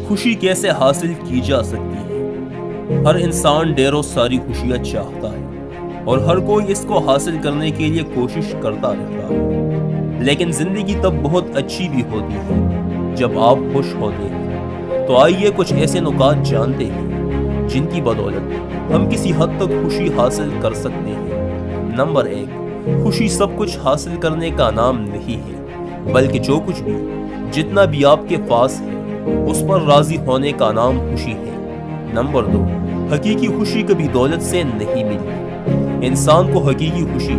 خوشی کیسے حاصل کی جا سکتی ہے؟ ہر انسان ڈھیر و ساری خوشیاں چاہتا ہے اور ہر کوئی اس کو حاصل کرنے کے لیے کوشش کرتا رہتا ہے، لیکن زندگی تب بہت اچھی بھی ہوتی ہے جب آپ خوش ہوتے ہیں۔ تو آئیے کچھ ایسے نکات جانتے ہیں جن کی بدولت ہم کسی حد تک خوشی حاصل کر سکتے ہیں۔ نمبر 1، خوشی سب کچھ حاصل کرنے کا نام نہیں ہے، بلکہ جو کچھ بھی جتنا بھی آپ کے پاس ہے اس پر راضی ہونے کا نام خوشی ہے۔ نمبر 2، حقیقی خوشی کبھی دولت سے نہیں ملتی۔ انسان کو حقیقی خوشی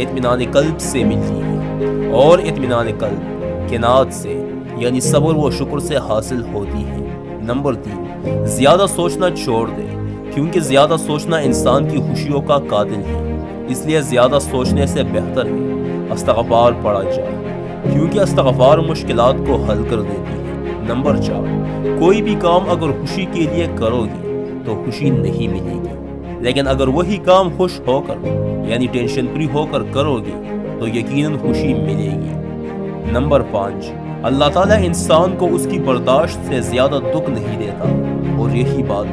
اطمینان قلب سے ملتی ہے، اور اطمینان قلب قناعت سے یعنی صبر و شکر سے حاصل ہوتی ہے۔ نمبر 3، زیادہ سوچنا چھوڑ دے، کیونکہ زیادہ سوچنا انسان کی خوشیوں کا قاتل ہے۔ اس لیے زیادہ سوچنے سے بہتر ہے استغفار پڑھا جائے، کیونکہ استغفار مشکلات کو حل کر دیتی ہے۔ نمبر 4، کوئی بھی کام اگر خوشی کے لیے کرو گے تو خوشی نہیں ملے گی، لیکن اگر وہی کام خوش ہو کر یعنی ٹینشن فری ہو کر کرو گے تو یقیناً خوشی ملے گی۔ نمبر 5، اللہ تعالیٰ انسان کو اس کی برداشت سے زیادہ دکھ نہیں دیتا، اور یہی بات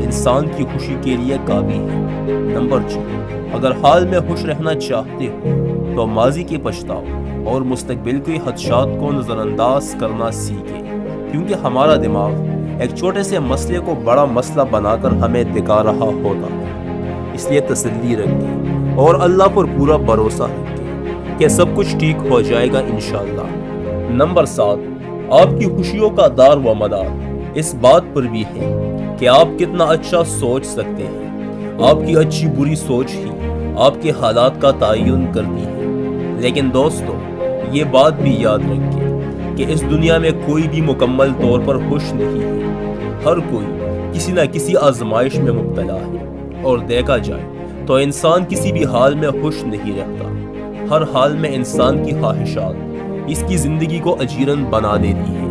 انسان کی خوشی کے لیے کافی ہے۔ نمبر 6، اگر حال میں خوش رہنا چاہتے ہو تو ماضی کے پچھتاؤ اور مستقبل کے خدشات کو نظر انداز کرنا سیکھیں، کیونکہ ہمارا دماغ ایک چھوٹے سے مسئلے کو بڑا مسئلہ بنا کر ہمیں دکھا رہا ہوتا ہے۔ اس لیے تسلی رکھیں اور اللہ پر پورا بھروسہ رکھیں کہ سب کچھ ٹھیک ہو جائے گا انشاءاللہ۔ نمبر 7، آپ کی خوشیوں کا دار و مدار اس بات پر بھی ہے کہ آپ کتنا اچھا سوچ سکتے ہیں۔ آپ کی اچھی بری سوچ ہی آپ کے حالات کا تعین کرتی ہے۔ لیکن دوستو، یہ بات بھی یاد رکھیں کہ اس دنیا میں کوئی بھی مکمل طور پر خوش نہیں ہے۔ ہر کوئی کسی نہ کسی آزمائش میں مبتلا ہے، اور دیکھا جائے تو انسان کسی بھی حال میں خوش نہیں رہتا۔ ہر حال میں انسان کی خواہشات اس کی زندگی کو اجیرن بنا دیتی ہے۔